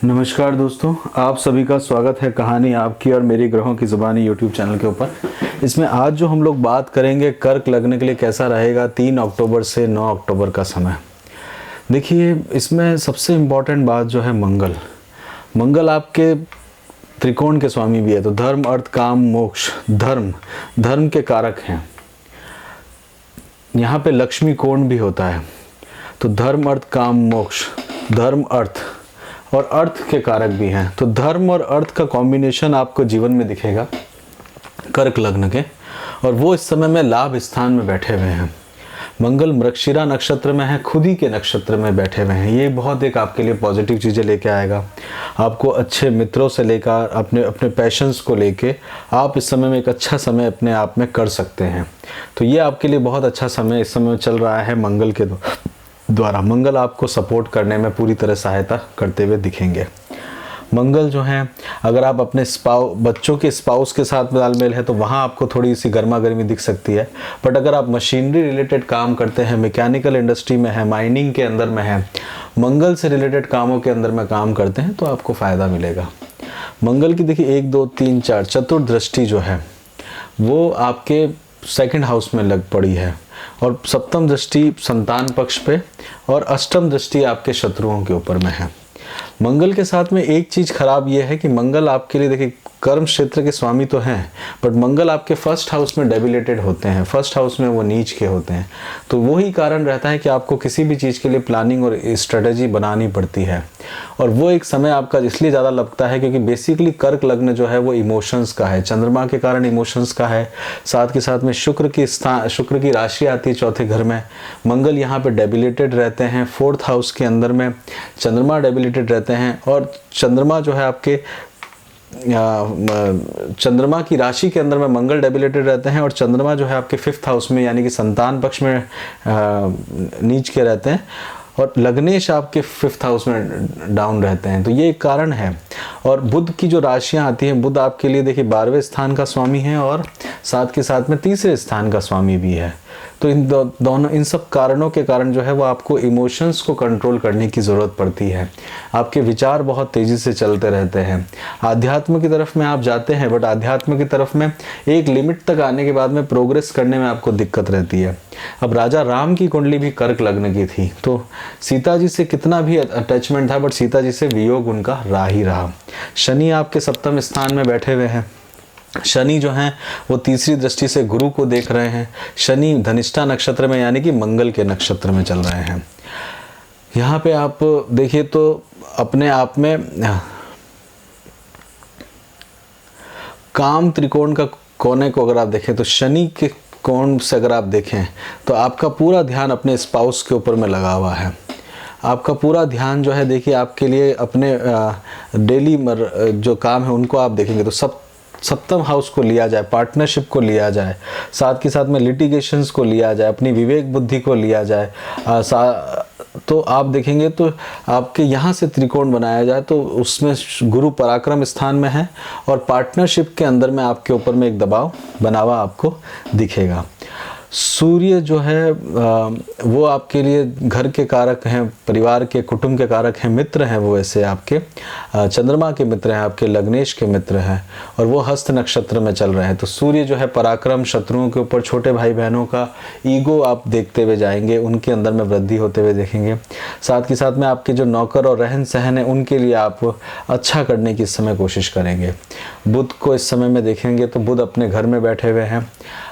नमस्कार दोस्तों, आप सभी का स्वागत है कहानी आपकी और मेरी ग्रहों की ज़ुबानी यूट्यूब चैनल के ऊपर। इसमें आज जो हम लोग बात करेंगे कर्क लगने के लिए कैसा रहेगा 3 अक्टूबर से 9 अक्टूबर का समय। देखिए, इसमें सबसे इम्पॉर्टेंट बात जो है मंगल आपके त्रिकोण के स्वामी भी है। तो धर्म, अर्थ, काम, मोक्ष, धर्म के कारक हैं। यहाँ पे लक्ष्मी कोण भी होता है। तो धर्म, अर्थ, काम, मोक्ष, धर्म, अर्थ और अर्थ के कारक भी हैं। तो धर्म और अर्थ का कॉम्बिनेशन आपको जीवन में दिखेगा कर्क लग्न के, और वो इस समय में लाभ स्थान में बैठे हुए हैं। मंगल मृगशिरा नक्षत्र में है, खुद ही के नक्षत्र में बैठे हुए हैं। ये बहुत एक आपके लिए पॉजिटिव चीज़ें लेके आएगा। आपको अच्छे मित्रों से लेकर अपने पैशंस को लेके आप इस समय में एक अच्छा समय अपने आप में कर सकते हैं। तो ये आपके लिए बहुत अच्छा समय इस समय चल रहा है मंगल के द्वारा। मंगल आपको सपोर्ट करने में पूरी तरह सहायता करते हुए दिखेंगे। मंगल जो है, अगर आप अपने बच्चों के स्पाउस के साथ तालमेल है तो वहाँ आपको थोड़ी सी गर्मा गर्मी दिख सकती है। बट अगर आप मशीनरी रिलेटेड काम करते हैं, मैकेनिकल इंडस्ट्री में है, माइनिंग के अंदर में है, मंगल से रिलेटेड कामों के अंदर में काम करते हैं तो आपको फ़ायदा मिलेगा। मंगल की देखिए 1, 2, 3, 4 चतुर्दृष्टि जो है वो आपके सेकंड हाउस में लग पड़ी है, और सप्तम दृष्टि संतान पक्ष पे और अष्टम दृष्टि आपके शत्रुओं के ऊपर में है। मंगल के साथ में एक चीज़ खराब ये है कि मंगल आपके लिए देखिए कर्म क्षेत्र के स्वामी तो हैं, बट मंगल आपके फर्स्ट हाउस में डेबिलेटेड होते हैं। फर्स्ट हाउस में वो नीच के होते हैं। तो वही कारण रहता है कि आपको किसी भी चीज़ के लिए प्लानिंग और स्ट्रेटेजी बनानी पड़ती है, और वो एक समय आपका इसलिए ज़्यादा लगता है क्योंकि बेसिकली कर्क लग्न जो है वो इमोशंस का है, चंद्रमा के कारण इमोशंस का है। साथ के साथ में शुक्र की राशि आती है चौथे घर में। मंगल यहाँ पे डेबिलेटेड रहते हैं, फोर्थ हाउस के अंदर में चंद्रमा डेबिलेटेड रहते हैं, और चंद्रमा जो है आपके चंद्रमा की राशि के अंदर में मंगल डेबिलेटेड रहते हैं, और चंद्रमा जो है आपके फिफ्थ हाउस में यानी कि संतान पक्ष में नीच के रहते हैं, और लग्नेश आपके फिफ्थ हाउस में डाउन रहते हैं। तो ये एक कारण है। और बुध की जो राशियां आती हैं, बुध आपके लिए देखिए 12वें स्थान का स्वामी है और साथ के साथ में तीसरे स्थान का स्वामी भी है। तो इन सब कारणों के कारण जो है वो आपको इमोशंस को कंट्रोल करने की ज़रूरत पड़ती है। आपके विचार बहुत तेज़ी से चलते रहते हैं। आध्यात्म की तरफ में आप जाते हैं, बट आध्यात्म की तरफ में एक लिमिट तक आने के बाद में प्रोग्रेस करने में आपको दिक्कत रहती है। अब राजा राम की कुंडली भी कर्क लग्न की थी, तो सीता जी से कितना भी अटैचमेंट था, बट सीता जी से वियोग उनका रहा ही रहा। शनि आपके सप्तम स्थान में बैठे हुए हैं। शनि जो हैं वो तीसरी दृष्टि से गुरु को देख रहे हैं। शनि धनिष्ठा नक्षत्र में यानी कि मंगल के नक्षत्र में चल रहे हैं। यहाँ पे आप देखिए तो अपने आप में काम त्रिकोण का कोने को अगर आप देखें तो शनि के कोण से अगर आप देखें तो आपका पूरा ध्यान अपने स्पाउस के ऊपर में लगा हुआ है। आपका पूरा ध्यान जो है देखिए आपके लिए अपने डेली जो काम है उनको आप देखेंगे तो सप्तम हाउस को लिया जाए, पार्टनरशिप को लिया जाए, साथ के साथ में लिटिगेशंस को लिया जाए, अपनी विवेक बुद्धि को लिया जाए, तो आप देखेंगे तो आपके यहाँ से त्रिकोण बनाया जाए तो उसमें गुरु पराक्रम स्थान में है, और पार्टनरशिप के अंदर में आपके ऊपर में एक दबाव बना हुआ आपको दिखेगा। सूर्य जो है वो आपके लिए घर के कारक हैं, परिवार के, कुटुंब के कारक हैं, मित्र हैं। वो ऐसे आपके चंद्रमा के मित्र हैं, आपके लग्नेश के मित्र हैं, और वो हस्त नक्षत्र में चल रहे हैं। तो सूर्य जो है पराक्रम, शत्रुओं के ऊपर, छोटे भाई बहनों का ईगो आप देखते हुए जाएंगे, उनके अंदर में वृद्धि होते हुए देखेंगे। साथ के साथ में आपके जो नौकर और रहन सहन है उनके लिए आप अच्छा करने की इस समय कोशिश करेंगे। बुध को इस समय में देखेंगे तो बुध अपने घर में बैठे हुए हैं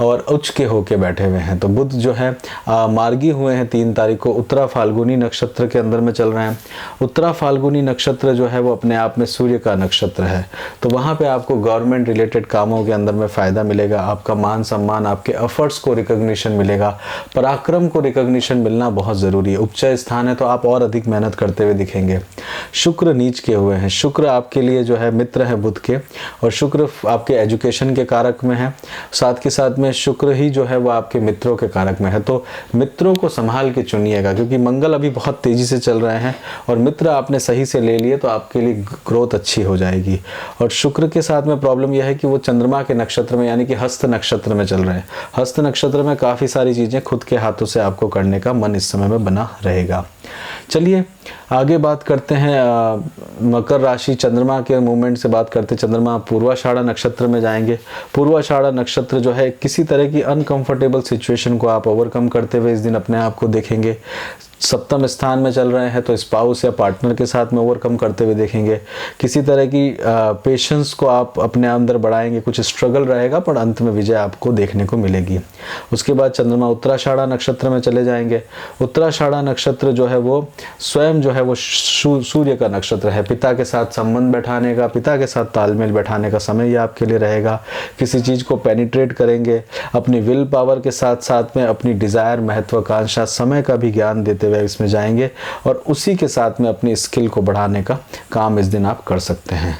और उच्च के होके बैठे हुए हैं। तो बुध जो है मार्गी हुए हैं 3 तारीख को, उत्तरा फाल्गुनी नक्षत्र के अंदर में चल रहे हैं। उत्तरा फाल्गुनी नक्षत्र जो है वो अपने आप में सूर्य का नक्षत्र है। तो वहाँ पे आपको गवर्नमेंट रिलेटेड कामों के अंदर में फ़ायदा मिलेगा। आपका मान सम्मान, आपके एफर्ट्स को रिकॉग्निशन मिलेगा। पराक्रम को रिकॉग्निशन मिलना बहुत ज़रूरी है। उच्च स्थान है तो आप और अधिक मेहनत करते हुए दिखेंगे। शुक्र नीच के हुए हैं। शुक्र आपके लिए जो है मित्र है बुध के, और शुक्र आपके एजुकेशन के कारक में है। साथ के साथ में शुक्र ही जो है वो आपके मित्रों के कारक में है। तो मित्रों को संभाल के चुनिएगा, क्योंकि मंगल अभी बहुत तेजी से चल रहे हैं, और मित्र आपने सही से ले लिए तो आपके लिए ग्रोथ अच्छी हो जाएगी। और शुक्र के साथ में प्रॉब्लम यह है कि वो चंद्रमा के नक्षत्र में यानी कि हस्त नक्षत्र में चल रहे हैं। हस्त नक्षत्र में काफ़ी सारी चीज़ें खुद के हाथों से आपको करने का मन इस समय में बना रहेगा। चलिए आगे बात करते हैं मकर राशि चंद्रमा के मूवमेंट से बात करते हैं। चंद्रमा पूर्वाषाढ़ा नक्षत्र में जाएंगे। पूर्वाषाढ़ा नक्षत्र जो है किसी तरह की अनकंफर्टेबल सिचुएशन को आप ओवरकम करते हुए इस दिन अपने आप को देखेंगे। सप्तम स्थान में चल रहे हैं तो स्पाउस या पार्टनर के साथ में ओवरकम करते हुए देखेंगे। किसी तरह की पेशेंस को आप अपने अंदर बढ़ाएंगे। कुछ स्ट्रगल रहेगा पर अंत में विजय आपको देखने को मिलेगी। उसके बाद चंद्रमा उत्तराषाढ़ा नक्षत्र में चले जाएंगे। उत्तराषाढ़ा नक्षत्र जो है वो स्वयं जो है वो सूर्य का नक्षत्र है। पिता के साथ संबंध बैठाने का, पिता के साथ तालमेल बैठाने का समय ये आपके लिए रहेगा। किसी चीज़ को पेनिट्रेट करेंगे। अपनी विल पावर के साथ साथ में अपनी डिज़ायर, महत्वाकांक्षा, समय का भी ज्ञान देते हुए इसमें जाएंगे और उसी के साथ में अपनी स्किल को बढ़ाने का काम इस दिन आप कर सकते हैं।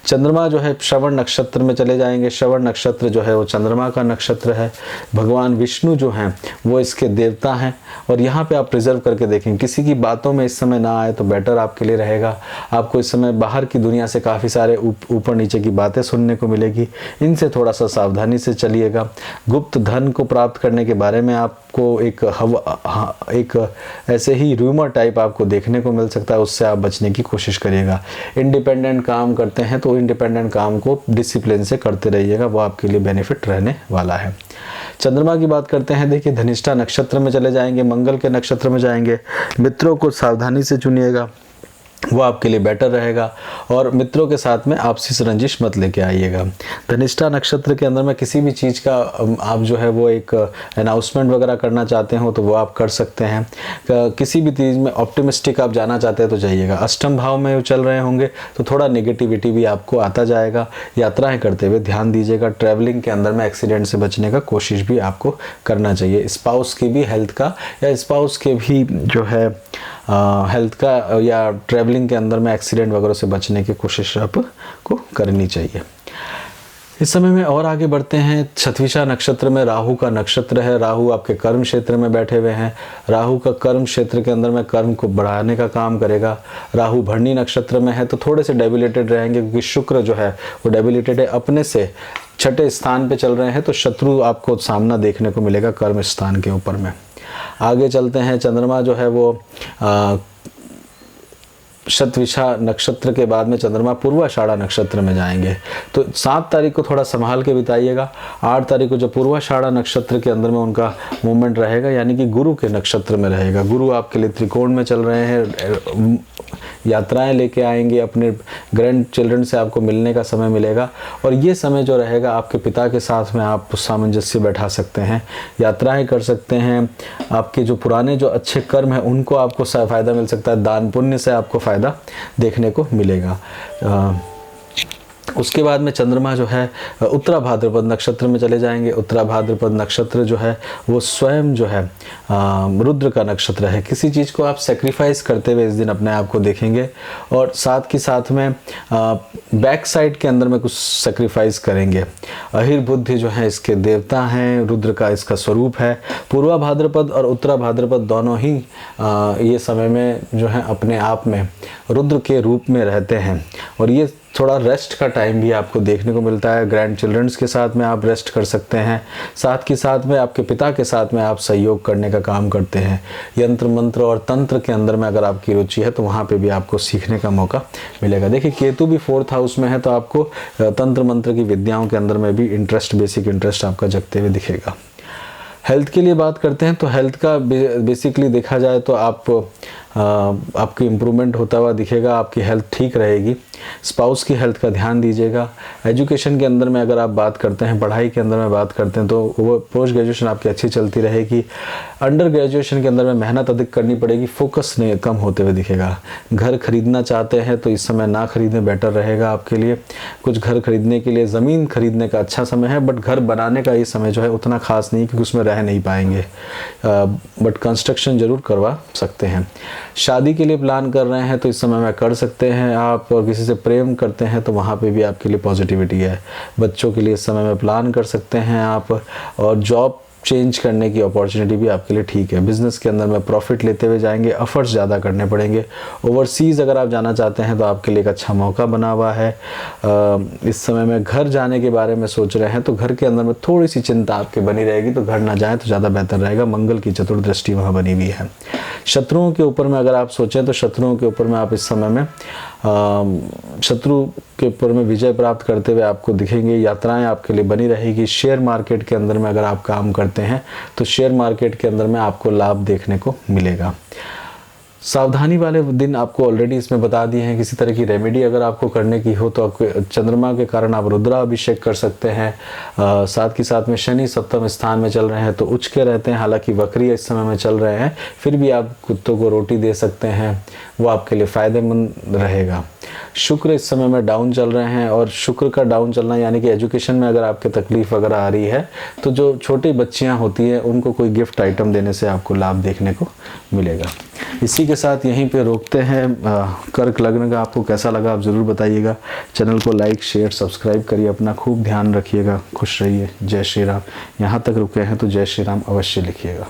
चंद्रमा जो है श्रवण नक्षत्र में चले जाएंगे। श्रवण नक्षत्र जो है वो चंद्रमा का नक्षत्र है। भगवान विष्णु जो हैं वो इसके देवता हैं और यहाँ पे आप प्रिजर्व करके देखें। किसी की बातों में इस समय ना आए तो बेटर आपके लिए रहेगा। आपको इस समय बाहर की दुनिया से काफ़ी सारे ऊपर नीचे की बातें सुनने को मिलेगी। इनसे थोड़ा सा सावधानी से चलिएगा। गुप्त धन को प्राप्त करने के बारे में आपको एक ऐसे ही रूमर टाइप आपको देखने को मिल सकता है, उससे आप बचने की कोशिश करिएगा। इंडिपेंडेंट काम करते हैं तो इंडिपेंडेंट काम को डिसिप्लिन से करते रहिएगा, वो आपके लिए बेनिफिट रहने वाला है। चंद्रमा की बात करते हैं। देखिए धनिष्ठा नक्षत्र में चले जाएंगे, मंगल के नक्षत्र में जाएंगे। मित्रों को सावधानी से चुनिएगा, वो आपके लिए बेटर रहेगा और मित्रों के साथ में आपसी रंजिश मत लेके आइएगा। धनिष्ठा नक्षत्र के अंदर में किसी भी चीज़ का आप जो है वो एक अनाउंसमेंट वगैरह करना चाहते हो तो वो आप कर सकते हैं। किसी भी चीज़ में ऑप्टिमिस्टिक आप जाना चाहते हैं तो जाइएगा। अष्टम भाव में चल रहे होंगे तो थोड़ा नेगेटिविटी भी आपको आता जाएगा। यात्राएं करते हुए ध्यान दीजिएगा। ट्रैवलिंग के अंदर में एक्सीडेंट से बचने का कोशिश भी आपको करना चाहिए। स्पाउस की भी हेल्थ का या स्पाउस के भी जो है हेल्थ का या ट्रैवलिंग के अंदर में एक्सीडेंट वगैरह से बचने की कोशिश आपको करनी चाहिए। इस समय में और आगे बढ़ते हैं। शतभिषा नक्षत्र में राहु का नक्षत्र है। राहु आपके कर्म क्षेत्र में बैठे हुए हैं। राहु का कर्म क्षेत्र के अंदर में कर्म को बढ़ाने का काम करेगा। राहु भरणी नक्षत्र में है तो थोड़े से डेबिलिटेड रहेंगे क्योंकि शुक्र जो है वो डेबिलिटेड है। अपने से छठे स्थान पे चल रहे हैं तो शत्रु आपको सामना देखने को मिलेगा कर्म स्थान के ऊपर में। आगे चलते हैं। चंद्रमा जो है वो शतभिषा नक्षत्र के बाद में चंद्रमा पूर्वाषाढ़ा नक्षत्र में जाएंगे तो 7 तारीख को थोड़ा संभाल के बिताइएगा। 8 तारीख को जो पूर्वाषाढ़ा नक्षत्र के अंदर में उनका मूवमेंट रहेगा यानी कि गुरु के नक्षत्र में रहेगा। गुरु आपके लिए त्रिकोण में चल रहे हैं। यात्राएं लेके आएंगे। अपने ग्रैंड चिल्ड्रन से आपको मिलने का समय मिलेगा और ये समय जो रहेगा आपके पिता के साथ में आप सामंजस्य बैठा सकते हैं। यात्राएं कर सकते हैं। आपके जो पुराने जो अच्छे कर्म हैं उनको आपको फ़ायदा मिल सकता है। दान पुण्य से आपको फ़ायदा देखने को मिलेगा। उसके बाद में चंद्रमा जो है उत्तरा भाद्रपद नक्षत्र में चले जाएंगे। उत्तरा भाद्रपद नक्षत्र जो है वो स्वयं जो है रुद्र का नक्षत्र है। किसी चीज़ को आप सेक्रीफाइस करते हुए इस दिन अपने आप को देखेंगे और साथ के साथ में बैक साइड के अंदर में कुछ सेक्रीफाइस करेंगे। अहिर बुद्धि जो है इसके देवता हैं। रुद्र का इसका स्वरूप है। पूर्वा भाद्रपद और उत्तरा भाद्रपद दोनों ही ये समय में जो है अपने आप में रुद्र के रूप में रहते हैं और ये थोड़ा रेस्ट का टाइम भी आपको देखने को मिलता है। ग्रैंड चिल्ड्रंस के साथ में आप रेस्ट कर सकते हैं। साथ के साथ में आपके पिता के साथ में आप सहयोग करने का काम करते हैं। यंत्र मंत्र और तंत्र के अंदर में अगर आपकी रुचि है तो वहाँ पे भी आपको सीखने का मौका मिलेगा। देखिए केतु भी 4th हाउस में है तो आपको तंत्र मंत्र की विद्याओं के अंदर में भी इंटरेस्ट, बेसिक इंटरेस्ट आपका जगते हुए दिखेगा। हेल्थ के लिए बात करते हैं तो हेल्थ का बेसिकली देखा जाए तो आपकी इम्प्रूवमेंट होता हुआ दिखेगा। आपकी हेल्थ ठीक रहेगी। स्पाउस की हेल्थ का ध्यान दीजिएगा। एजुकेशन के अंदर में अगर आप बात करते हैं, पढ़ाई के अंदर में बात करते हैं तो वो पोस्ट ग्रेजुएशन आपकी अच्छी चलती रहेगी। अंडर ग्रेजुएशन के अंदर में मेहनत अधिक करनी पड़ेगी। फोकस ने कम होते हुए दिखेगा। घर खरीदना चाहते हैं तो इस समय ना खरीदने बेटर रहेगा आपके लिए। कुछ घर खरीदने के लिए ज़मीन खरीदने का अच्छा समय है बट घर बनाने का ये समय जो है उतना खास नहीं क्योंकि उसमें रह नहीं पाएंगे, बट कंस्ट्रक्शन ज़रूर करवा सकते हैं। शादी के लिए प्लान कर रहे हैं तो इस समय में कर सकते हैं आप, और किसी से प्रेम करते हैं तो वहाँ पे भी आपके लिए पॉजिटिविटी है। बच्चों के लिए इस समय में प्लान कर सकते हैं आप, और जॉब चेंज करने की अपॉर्चुनिटी भी आपके लिए ठीक है। बिजनेस के अंदर में प्रॉफिट लेते हुए जाएंगे, एफर्ट्स ज़्यादा करने पड़ेंगे। ओवरसीज़ अगर आप जाना चाहते हैं तो आपके लिए एक अच्छा मौका बना हुआ है। इस समय में घर जाने के बारे में सोच रहे हैं तो घर के अंदर में थोड़ी सी चिंता आपके बनी रहेगी, तो घर ना जाएं तो ज़्यादा बेहतर रहेगा। मंगल की चतुर्दृष्टि वहाँ बनी हुई है। शत्रुओं के ऊपर में अगर आप सोचें तो शत्रुओं के ऊपर में आप इस समय में शत्रु के ऊपर में विजय प्राप्त करते हुए आपको दिखेंगे। यात्राएं आपके लिए बनी रहेगी। शेयर मार्केट के अंदर में अगर आप काम करते हैं तो शेयर मार्केट के अंदर में आपको लाभ देखने को मिलेगा। सावधानी वाले दिन आपको ऑलरेडी इसमें बता दिए हैं। किसी तरह की रेमेडी अगर आपको करने की हो तो आपको चंद्रमा के कारण आप रुद्राभिषेक कर सकते हैं। साथ के साथ में शनि सप्तम स्थान में चल रहे हैं तो उच्च के रहते हैं, हालांकि वक्री इस समय में चल रहे हैं, फिर भी आप कुत्तों को रोटी दे सकते हैं, वो आपके लिए फ़ायदेमंद रहेगा। शुक्र इस समय में डाउन चल रहे हैं, और शुक्र का डाउन चलना यानी कि एजुकेशन में अगर आपके तकलीफ वगैरह आ रही है तो जो छोटी बच्चियां होती हैं उनको कोई गिफ्ट आइटम देने से आपको लाभ देखने को मिलेगा। इसी के साथ यहीं पे रोकते हैं। कर्क लग्न का आपको कैसा लगा आप ज़रूर बताइएगा। चैनल को लाइक शेयर सब्सक्राइब करिए, अपना खूब ध्यान रखिएगा, खुश रहिए। जय श्री राम। यहाँ तक रुके हैं तो जय श्री राम अवश्य लिखिएगा।